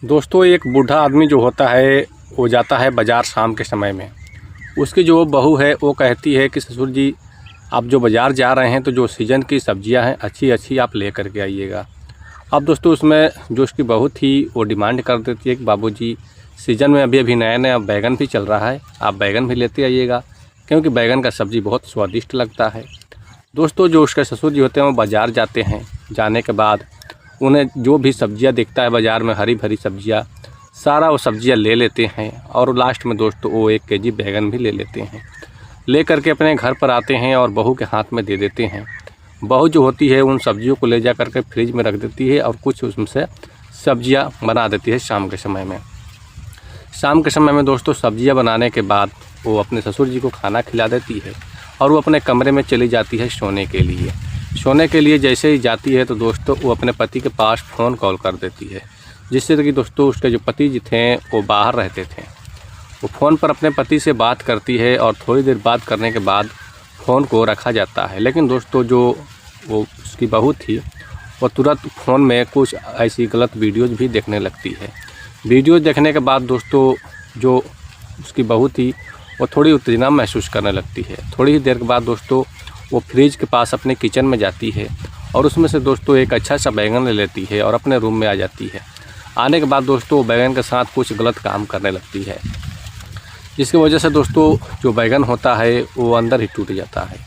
दोस्तों, एक बूढ़ा आदमी जो होता है वो जाता है बाज़ार शाम के समय में। उसकी जो बहू है वो कहती है कि ससुर जी, आप जो बाज़ार जा रहे हैं तो जो सीज़न की सब्जियां हैं अच्छी अच्छी आप ले कर के आइएगा। अब दोस्तों, उसमें जो उसकी बहू थी वो डिमांड कर देती है कि बाबूजी, सीज़न में अभी अभी नया नया बैगन भी चल रहा है, आप बैगन भी लेते आइएगा, क्योंकि बैगन का सब्ज़ी बहुत स्वादिष्ट लगता है। दोस्तों, जो उसके ससुर जी होते हैं वो बाज़ार जाते हैं। जाने के बाद उन्हें जो भी सब्जियां दिखता है बाज़ार में, हरी भरी सब्जियां, सारा वो सब्जियां ले लेते हैं और लास्ट में दोस्तों वो 1 केजी बैगन भी ले लेते हैं। ले करके अपने घर पर आते हैं और बहू के हाथ में दे देते हैं। बहू जो होती है उन सब्जियों को ले जा करके फ्रिज में रख देती है और कुछ उसमें सब्जियां बना देती है शाम के समय में। शाम के समय में दोस्तों सब्जियां बनाने के बाद वो अपने ससुर जी को खाना खिला देती है और वो अपने कमरे में चली जाती है सोने के लिए। सोने के लिए जैसे ही जाती है तो दोस्तों वो अपने पति के पास फ़ोन कॉल कर देती है, जिससे कि दोस्तों उसके जो पति जी थे वो बाहर रहते थे। वो फ़ोन पर अपने पति से बात करती है और थोड़ी देर बात करने के बाद फ़ोन को रखा जाता है। लेकिन दोस्तों जो वो उसकी बहू थी वो तुरंत फ़ोन में कुछ ऐसी गलत वीडियोज़ भी देखने लगती है। वीडियोज़ देखने के बाद दोस्तों जो उसकी बहू थी वो थोड़ी उत्तेजना महसूस करने लगती है। थोड़ी ही देर के बाद दोस्तों वो फ्रिज के पास अपने किचन में जाती है और उसमें से दोस्तों एक अच्छा सा बैगन ले लेती है और अपने रूम में आ जाती है। आने के बाद दोस्तों वो बैगन के साथ कुछ गलत काम करने लगती है, जिसकी वजह से दोस्तों जो बैगन होता है वो अंदर ही टूट जाता है।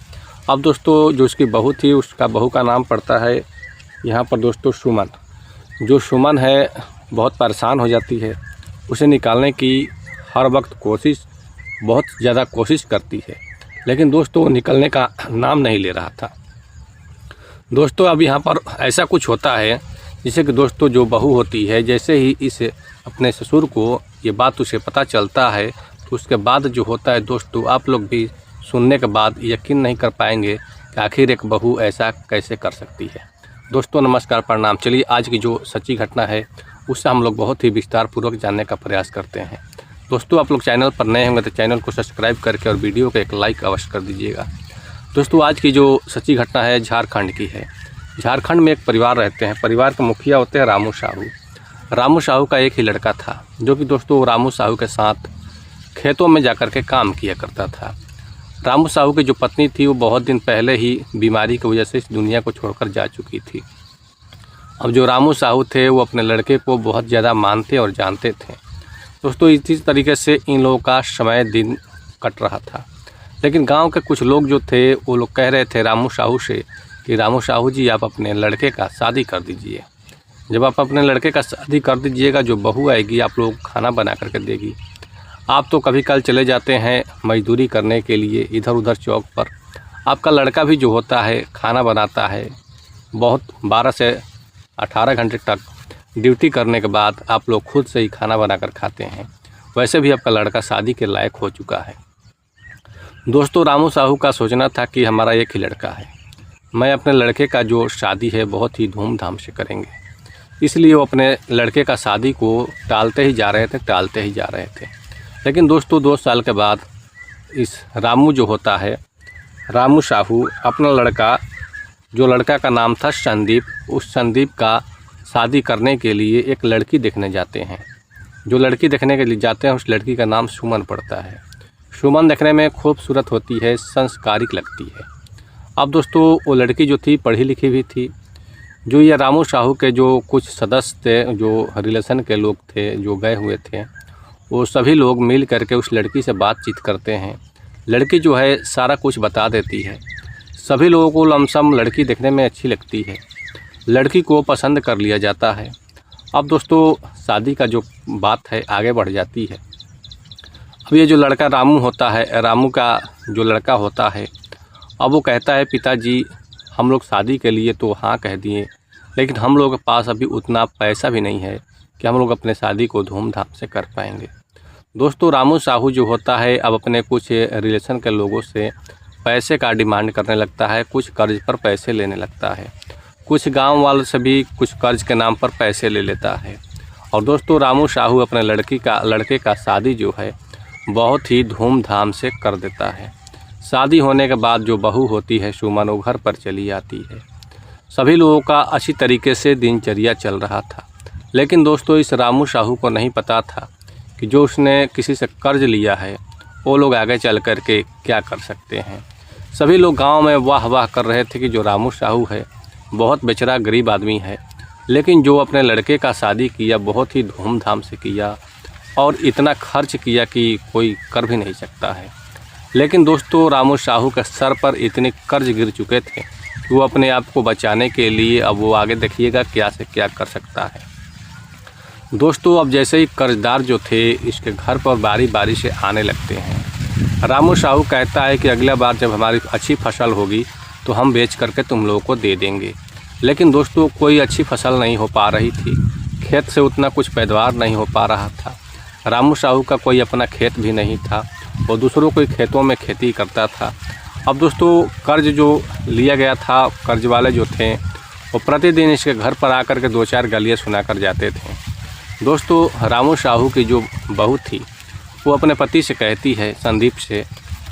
अब दोस्तों जो उसकी बहू थी, उसका बहू का नाम पड़ता है यहाँ पर दोस्तों सुमन। जो सुमन है बहुत परेशान हो जाती है, उसे निकालने की हर वक्त बहुत ज़्यादा कोशिश करती है, लेकिन दोस्तों वो निकलने का नाम नहीं ले रहा था। दोस्तों अब यहाँ पर ऐसा कुछ होता है जिससे कि दोस्तों जो बहू होती है, जैसे ही इस अपने ससुर को ये बात उसे पता चलता है तो उसके बाद जो होता है दोस्तों, आप लोग भी सुनने के बाद यकीन नहीं कर पाएंगे कि आखिर एक बहू ऐसा कैसे कर सकती है। दोस्तों नमस्कार, प्रणाम। चलिए आज की जो सच्ची घटना है उससे हम लोग बहुत ही विस्तार पूर्वक जानने का प्रयास करते हैं। दोस्तों आप लोग चैनल पर नए होंगे तो चैनल को सब्सक्राइब करके और वीडियो को एक लाइक अवश्य कर दीजिएगा। दोस्तों आज की जो सच्ची घटना है झारखंड की है। झारखंड में एक परिवार रहते हैं। परिवार के मुखिया होते हैं रामू साहू। रामू साहू का एक ही लड़का था जो कि दोस्तों रामू साहू के साथ खेतों में जाकर के काम किया करता था। रामू साहू की जो पत्नी थी वो बहुत दिन पहले ही बीमारी की वजह से इस दुनिया को छोड़कर जा चुकी थी। अब जो रामू साहू थे वो अपने लड़के को बहुत ज़्यादा मानते और जानते थे। दोस्तों इसी तरीके से इन लोगों का समय दिन कट रहा था। लेकिन गांव के कुछ लोग जो थे वो लोग कह रहे थे रामू साहू से कि रामू साहू जी, आप अपने लड़के का शादी कर दीजिए। जब आप अपने लड़के का शादी कर दीजिएगा, जो बहू आएगी आप लोग खाना बना करके देगी। आप तो कभी कल चले जाते हैं मजदूरी करने के लिए इधर उधर चौक पर, आपका लड़का भी जो होता है खाना बनाता है। बहुत 12 से 18 घंटे तक ड्यूटी करने के बाद आप लोग खुद से ही खाना बनाकर खाते हैं। वैसे भी आपका लड़का शादी के लायक हो चुका है। दोस्तों रामू साहू का सोचना था कि हमारा एक ही लड़का है, मैं अपने लड़के का जो शादी है बहुत ही धूमधाम से करेंगे। इसलिए वो अपने लड़के का शादी को टालते ही जा रहे थे। लेकिन दोस्तों 2 साल के बाद इस रामू जो होता है, रामू साहू अपना लड़का, जो लड़का का नाम था संदीप, उस संदीप का शादी करने के लिए एक लड़की देखने जाते हैं। जो लड़की देखने के लिए जाते हैं उस लड़की का नाम सुमन पड़ता है। सुमन देखने में खूबसूरत होती है, संस्कारिक लगती है। अब दोस्तों वो लड़की जो थी पढ़ी लिखी भी थी। जो ये रामू साहू के जो कुछ सदस्य थे, जो रिलेशन के लोग थे जो गए हुए थे, वो सभी लोग मिल करके उस लड़की से बातचीत करते हैं। लड़की जो है सारा कुछ बता देती है। सभी लोगों को लमसम लड़की देखने में अच्छी लगती है। लड़की को पसंद कर लिया जाता है। अब दोस्तों शादी का जो बात है आगे बढ़ जाती है। अब ये जो लड़का रामू होता है, रामू का जो लड़का होता है, अब वो कहता है पिताजी, हम लोग शादी के लिए तो हाँ कह दिए, लेकिन हम लोग के पास अभी उतना पैसा भी नहीं है कि हम लोग अपने शादी को धूमधाम से कर पाएंगे। दोस्तों रामू साहू जो होता है अब अपने कुछ रिलेशन के लोगों से पैसे का डिमांड करने लगता है। कुछ कर्ज पर पैसे लेने लगता है। कुछ गांव वालों से भी कुछ कर्ज के नाम पर पैसे ले लेता है। और दोस्तों रामू साहू अपने लड़के का शादी जो है बहुत ही धूमधाम से कर देता है। शादी होने के बाद जो बहू होती है सुमन, वो घर पर चली आती है। सभी लोगों का अच्छी तरीके से दिनचर्या चल रहा था। लेकिन दोस्तों इस रामू साहू को नहीं पता था कि जो उसने किसी से कर्ज लिया है वो लोग आगे चल कर के क्या कर सकते हैं। सभी लोग गांव में वाह वाह कर रहे थे कि जो रामू साहू है बहुत बेचारा गरीब आदमी है, लेकिन जो अपने लड़के का शादी किया बहुत ही धूमधाम से किया और इतना खर्च किया कि कोई कर भी नहीं सकता है। लेकिन दोस्तों रामू साहू के सर पर इतने कर्ज गिर चुके थे कि वो अपने आप को बचाने के लिए अब वो आगे देखिएगा क्या से क्या कर सकता है। दोस्तों अब जैसे ही कर्जदार जो थे इसके घर पर बारी बारी से आने लगते हैं। रामू साहू कहता है कि अगला बार जब हमारी अच्छी फसल होगी तो हम बेच करके तुम लोगों को दे देंगे। लेकिन दोस्तों कोई अच्छी फसल नहीं हो पा रही थी, खेत से उतना कुछ पैदावार नहीं हो पा रहा था। रामू साहू का कोई अपना खेत भी नहीं था, वो दूसरों के खेतों में खेती करता था। अब दोस्तों कर्ज जो लिया गया था, कर्ज वाले जो थे वो प्रतिदिन इसके घर पर आकर के 2-4 गालियाँ सुना कर जाते थे। दोस्तों रामू साहू की जो बहू थी वो अपने पति से कहती है, संदीप से,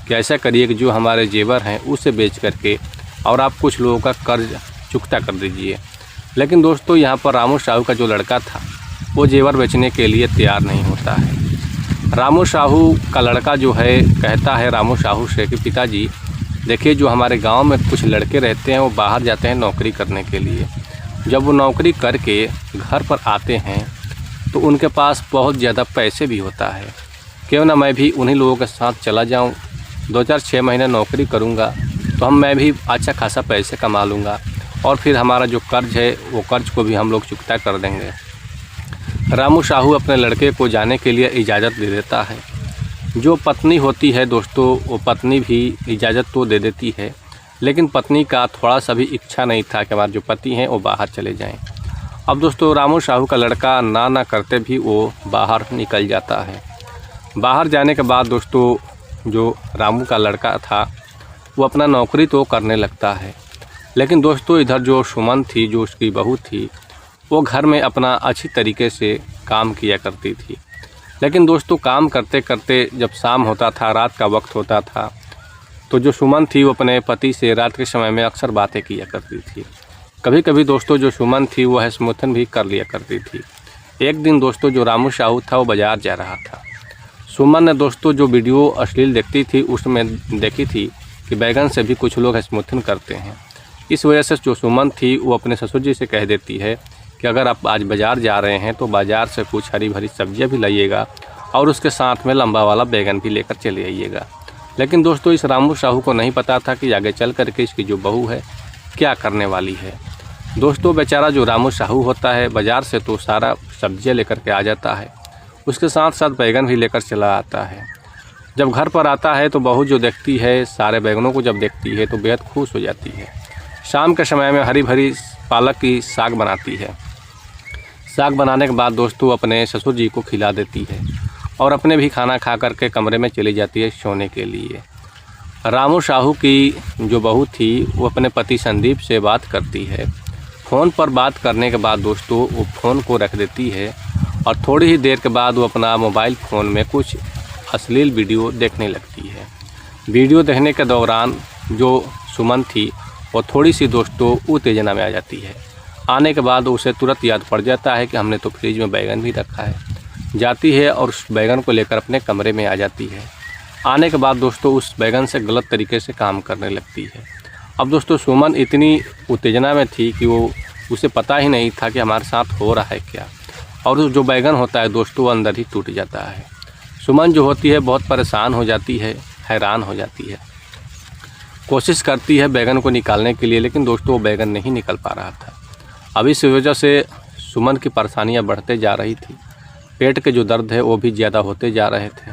कि ऐसा करिए कि जो हमारे जेवर हैं उसे बेच करके और आप कुछ लोगों का कर्ज चुकता कर दीजिए। लेकिन दोस्तों यहाँ पर रामू साहू का जो लड़का था वो जेवर बेचने के लिए तैयार नहीं होता है। रामू साहू का लड़का जो है कहता है रामू साहू से कि पिताजी देखिए, जो हमारे गांव में कुछ लड़के रहते हैं वो बाहर जाते हैं नौकरी करने के लिए। जब वो नौकरी करके घर पर आते हैं तो उनके पास बहुत ज़्यादा पैसे भी होता है, क्यों ना मैं भी उन्हीं लोगों के साथ चला जाऊं, 2-4-6 महीने नौकरी करूंगा तो मैं भी अच्छा खासा पैसे कमा लूँगा और फिर हमारा जो कर्ज है वो कर्ज को भी हम लोग चुकता कर देंगे। रामू साहू अपने लड़के को जाने के लिए इजाज़त दे देता है। जो पत्नी होती है दोस्तों वो पत्नी भी इजाज़त तो दे देती है, लेकिन पत्नी का थोड़ा सा भी इच्छा नहीं था कि हमारे जो पति हैं वो बाहर चले जाएं। अब दोस्तों रामू साहू का लड़का ना करते भी वो बाहर निकल जाता है। बाहर जाने के बाद दोस्तों जो रामू का लड़का था वो अपना नौकरी तो करने लगता है, लेकिन दोस्तों इधर जो सुमन थी, जो उसकी बहू थी, वो घर में अपना अच्छी तरीके से काम किया करती थी। लेकिन दोस्तों काम करते करते जब शाम होता था, रात का वक्त होता था, तो जो सुमन थी वो अपने पति से रात के समय में अक्सर बातें किया करती थी। कभी कभी दोस्तों जो सुमन थी वो हंसमुथन भी कर लिया करती थी। एक दिन दोस्तों जो रामू साहू था वो बाज़ार जा रहा था। सुमन ने दोस्तों जो वीडियो अश्लील देखती थी उसमें देखी थी कि बैगन से भी कुछ लोग हंसमुथन करते हैं। इस वजह से जो सुमन थी वो अपने ससुर जी से कह देती है कि अगर आप आज बाज़ार जा रहे हैं तो बाज़ार से कुछ हरी भरी सब्जियां भी लाइएगा और उसके साथ में लंबा वाला बैगन भी लेकर चले आइएगा। लेकिन दोस्तों इस रामू साहू को नहीं पता था कि आगे चल कर के इसकी जो बहू है क्या करने वाली है। दोस्तों बेचारा जो रामू साहू होता है बाज़ार से तो सारा सब्जियां लेकर के आ जाता है, उसके साथ साथ बैगन भी लेकर चला आता है। जब घर पर आता है तो बहू जो देखती है, सारे बैगनों को जब देखती है तो बेहद खुश हो जाती है। शाम के समय में हरी भरी पालक की साग बनाती है। साग बनाने के बाद दोस्तों अपने ससुर जी को खिला देती है और अपने भी खाना खा करके कमरे में चली जाती है सोने के लिए। रामू साहू की जो बहू थी वो अपने पति संदीप से बात करती है। फ़ोन पर बात करने के बाद दोस्तों वो फ़ोन को रख देती है और थोड़ी ही देर के बाद वो अपना मोबाइल फ़ोन में कुछ अश्लील वीडियो देखने लगती है। वीडियो देखने के दौरान जो सुमन थी वो थोड़ी सी दोस्तों उत्तेजना में आ जाती है। आने के बाद उसे तुरंत याद पड़ जाता है कि हमने तो फ्रिज में बैगन भी रखा है। जाती है और उस बैगन को लेकर अपने कमरे में आ जाती है। आने के बाद दोस्तों उस बैगन से गलत तरीके से काम करने लगती है। अब दोस्तों सुमन इतनी उत्तेजना में थी कि वो उसे पता ही नहीं था कि हमारे साथ हो रहा है क्या, और जो बैगन होता है दोस्तों अंदर ही टूट जाता है। सुमन जो होती है बहुत परेशान हो जाती है, हैरान हो जाती है, कोशिश करती है बैगन को निकालने के लिए, लेकिन दोस्तों वो बैगन नहीं निकल पा रहा था। अब इस वजह से सुमन की परेशानियां बढ़ते जा रही थी। पेट के जो दर्द है वो भी ज़्यादा होते जा रहे थे।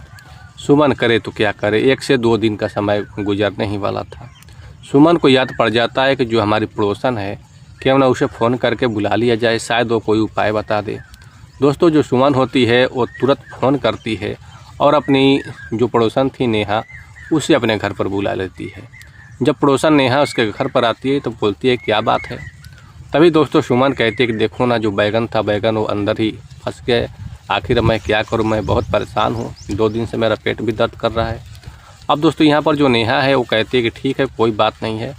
सुमन करे तो क्या करे, 1 से 2 दिन का समय गुजरने ही वाला था। सुमन को याद पड़ जाता है कि जो हमारी पड़ोसन है क्यों ना उसे फ़ोन करके बुला लिया जाए, शायद वो कोई उपाय बता दे। दोस्तों जो सुमन होती है वो तुरंत फ़ोन करती है और अपनी जो पड़ोसन थी नेहा उसे अपने घर पर बुला लेती है। जब पड़ोसन नेहा उसके घर पर आती है तो बोलती है क्या बात है। तभी दोस्तों सुमन कहती है कि देखो ना जो बैगन था बैगन वो अंदर ही फंस गए, आखिर मैं क्या करूं, मैं बहुत परेशान हूं, 2 दिन से मेरा पेट भी दर्द कर रहा है। अब दोस्तों यहाँ पर जो नेहा है वो कहती है कि ठीक है कोई बात नहीं है,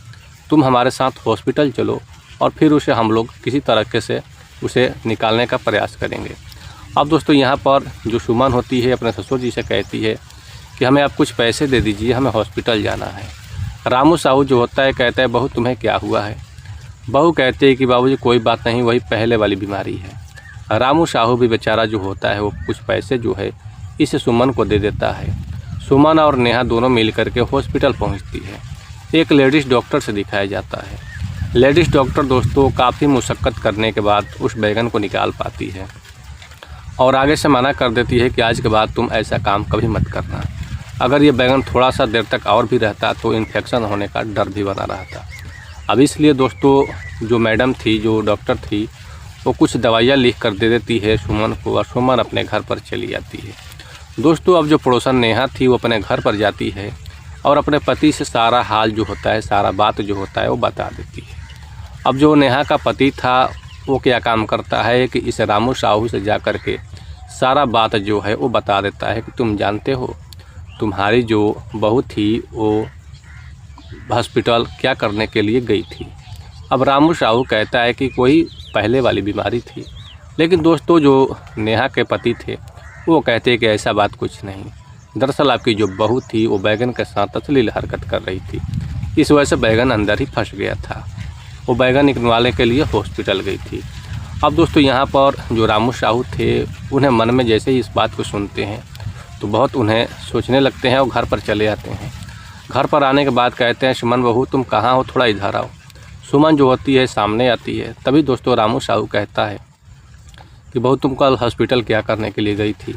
तुम हमारे साथ हॉस्पिटल चलो और फिर उसे हम लोग किसी तरीके से उसे निकालने का प्रयास करेंगे। अब दोस्तों यहाँ पर जो सुमन होती है अपने ससुर जी से कहती है कि हमें आप कुछ पैसे दे दीजिए, हमें हॉस्पिटल जाना है। रामू साहू जो होता है कहता है बहू तुम्हें क्या हुआ है। बहू कहती है कि बाबूजी कोई बात नहीं, वही पहले वाली बीमारी है। रामू साहू भी बेचारा जो होता है वो कुछ पैसे जो है इस सुमन को दे देता है। सुमन और नेहा दोनों मिल करके हॉस्पिटल पहुंचती है। एक लेडीज़ डॉक्टर से दिखाया जाता है। लेडीज़ डॉक्टर दोस्तों काफ़ी मुशक्क़त करने के बाद उस बैगन को निकाल पाती है और आगे से मना कर देती है कि आज के बाद तुम ऐसा काम कभी मत करना। अगर ये बैगन थोड़ा सा देर तक और भी रहता तो इन्फेक्शन होने का डर भी बना रहता। अब इसलिए दोस्तों जो मैडम थी, जो डॉक्टर थी, वो कुछ दवाइयाँ लिख कर दे देती है सुमन को और सुमन अपने घर पर चली जाती है। दोस्तों अब जो पड़ोसन नेहा थी वो अपने घर पर जाती है और अपने पति से सारा हाल जो होता है, सारा बात जो होता है वो बता देती है। अब जो नेहा का पति था वो क्या काम करता है कि इस रामू साहू से जा कर के सारा बात जो है वो बता देता है कि तुम जानते हो तुम्हारी जो बहू थी वो हॉस्पिटल क्या करने के लिए गई थी। अब रामू साहू कहता है कि कोई पहले वाली बीमारी थी, लेकिन दोस्तों जो नेहा के पति थे वो कहते हैं कि ऐसा बात कुछ नहीं। दरअसल आपकी जो बहू थी वो बैगन के साथ अश्लील हरकत कर रही थी, इस वजह से बैगन अंदर ही फंस गया था। वो बैगन निकलवाने के लिए हॉस्पिटल गई थी। अब दोस्तों यहाँ पर जो रामू साहू थे उन्हें मन में जैसे ही इस बात को सुनते हैं तो बहुत उन्हें सोचने लगते हैं और घर पर चले आते हैं। घर पर आने के बाद कहते हैं सुमन बहू तुम कहाँ हो, थोड़ा इधर आओ। सुमन जो होती है सामने आती है। तभी दोस्तों रामू साहू कहता है कि बहू तुम कल हॉस्पिटल क्या करने के लिए गई थी।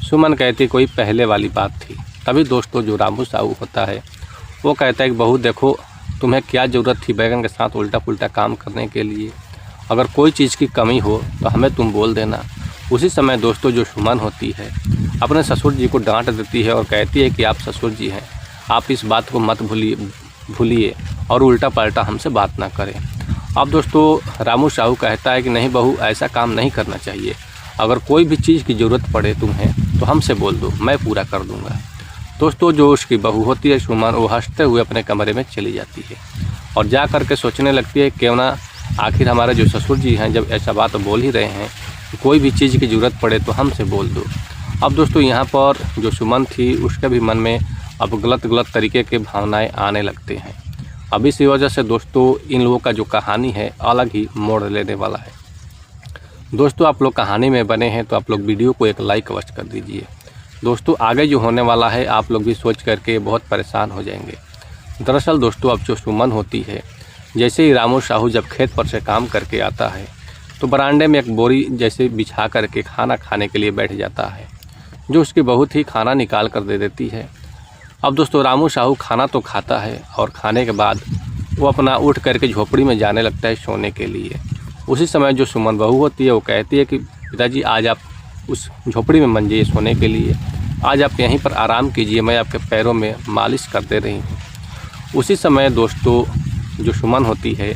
सुमन कहती कोई पहले वाली बात थी। तभी दोस्तों जो रामू साहू होता है वो कहता है कि बहू देखो तुम्हें क्या ज़रूरत थी बैगन के साथ उल्टा पुल्टा काम करने के लिए। अगर कोई चीज़ की कमी हो तो हमें तुम बोल देना। उसी समय दोस्तों जो सुमन होती है अपने ससुर जी को डांट देती है और कहती है कि आप ससुर जी हैं, आप इस बात को मत भूलिए और उल्टा पलटा हमसे बात ना करें। अब दोस्तों रामू साहू कहता है कि नहीं बहू ऐसा काम नहीं करना चाहिए। अगर कोई भी चीज़ की ज़रूरत पड़े तुम्हें तो हमसे बोल दो, मैं पूरा कर दूँगा। दोस्तों जो उसकी बहू होती है सुमन वो हंसते हुए अपने कमरे में चली जाती है और जा कर के सोचने लगती है क्यों ना आखिर हमारे जो ससुर जी हैं जब ऐसा बात बोल ही रहे हैं तो कोई भी चीज़ की ज़रूरत पड़े तो हमसे बोल दो। अब दोस्तों यहाँ पर जो सुमन थी उसके भी मन में अब गलत तरीके के भावनाएं आने लगते हैं। अब इसी वजह से दोस्तों इन लोगों का जो कहानी है अलग ही मोड़ लेने वाला है। दोस्तों आप लोग कहानी में बने हैं तो आप लोग वीडियो को एक लाइक अवश्य कर दीजिए। दोस्तों आगे जो होने वाला है आप लोग भी सोच करके बहुत परेशान हो जाएंगे। दरअसल दोस्तों अब जो सुमन होती है जैसे ही रामू साहू जब खेत पर से काम करके आता है तो बरामदे में एक बोरी जैसे बिछा करके खाना खाने के लिए बैठ जाता है, जो उसकी बहू थी खाना निकाल कर दे देती है। अब दोस्तों रामू साहू खाना तो खाता है और खाने के बाद वो अपना उठ करके झोपड़ी में जाने लगता है सोने के लिए। उसी समय जो सुमन बहू होती है वो कहती है कि पिताजी आज आप उस झोपड़ी में मन जाइए सोने के लिए, आज आप यहीं पर आराम कीजिए, मैं आपके पैरों में मालिश कर दे रही हूँ। उसी समय दोस्तों जो सुमन होती है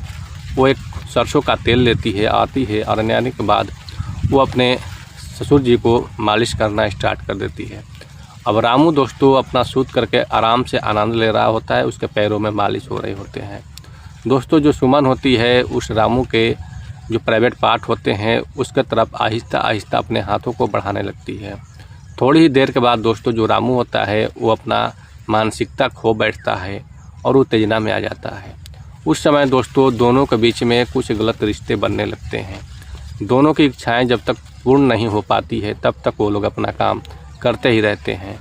वो एक सरसों का तेल लेती है, आती है और आने के बाद वो अपने ससुर जी को मालिश करना स्टार्ट कर देती है। अब रामू दोस्तों अपना सूत करके आराम से आनंद ले रहा होता है, उसके पैरों में मालिश हो रहे होते हैं। दोस्तों जो सुमन होती है उस रामू के जो प्राइवेट पार्ट होते हैं उसके तरफ आहिस्ता आहिस्ता अपने हाथों को बढ़ाने लगती है। थोड़ी ही देर के बाद दोस्तों जो रामू होता है वो अपना मानसिकता खो बैठता है और उत्तेजना में आ जाता है। उस समय दोस्तों दोनों के बीच में कुछ गलत रिश्ते बनने लगते हैं। दोनों की इच्छाएं जब तक पूर्ण नहीं हो पाती है तब तक वो लोग अपना काम करते ही रहते हैं।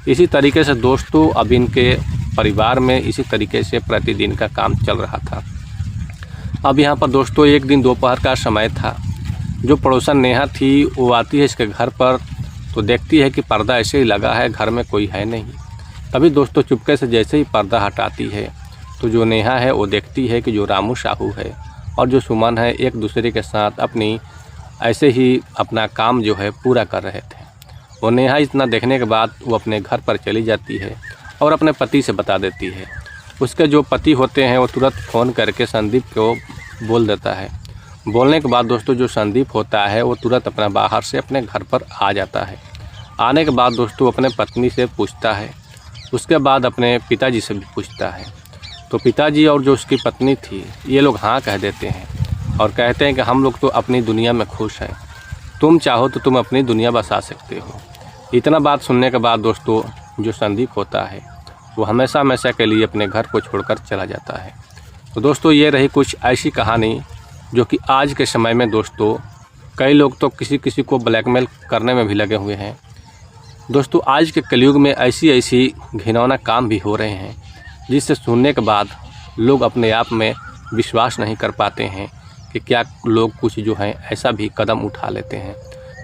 इसी तरीके से दोस्तों अब इनके परिवार में इसी तरीके से प्रतिदिन का काम चल रहा था। अब यहाँ पर दोस्तों एक दिन दोपहर का समय था। जो पड़ोसन नेहा थी वो आती है इसके घर पर तो देखती है कि पर्दा ऐसे ही लगा है, घर में कोई है नहीं। तभी दोस्तों चुपके से जैसे ही पर्दा हटाती है तो जो नेहा है वो देखती है कि जो रामू साहू है और जो सुमन है एक दूसरे के साथ अपनी ऐसे ही अपना काम जो है पूरा कर रहे थे। वो नेहा इतना देखने के बाद वो अपने घर पर चली जाती है और अपने पति से बता देती है। उसके जो पति होते हैं वो तुरंत फ़ोन करके संदीप को बोल देता है। बोलने के बाद दोस्तों जो संदीप होता है वो तुरंत अपना बाहर से अपने घर पर आ जाता है। आने के बाद दोस्तों अपने पत्नी से पूछता है, उसके बाद अपने पिताजी से भी पूछता है। तो पिताजी और जो उसकी पत्नी थी ये लोग हाँ कह देते हैं और कहते हैं कि हम लोग तो अपनी दुनिया में खुश हैं, तुम चाहो तो तुम अपनी दुनिया बसा सकते हो। इतना बात सुनने के बाद दोस्तों जो संदीप होता है वो हमेशा हमेशा के लिए अपने घर को छोड़कर चला जाता है। तो दोस्तों ये रही कुछ ऐसी कहानी जो कि आज के समय में दोस्तों कई लोग तो किसी किसी को ब्लैकमेल करने में भी लगे हुए हैं। दोस्तों आज के कलयुग में ऐसी ऐसी घिनौना काम भी हो रहे हैं जिससे सुनने के बाद लोग अपने आप में विश्वास नहीं कर पाते हैं कि क्या लोग कुछ जो हैं ऐसा भी कदम उठा लेते हैं।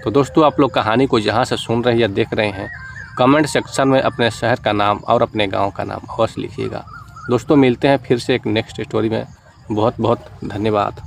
तो दोस्तों आप लोग कहानी को जहाँ से सुन रहे हैं या देख रहे हैं कमेंट सेक्शन में अपने शहर का नाम और अपने गांव का नाम अवश्य लिखिएगा। दोस्तों मिलते हैं फिर से एक नेक्स्ट स्टोरी में। बहुत बहुत धन्यवाद।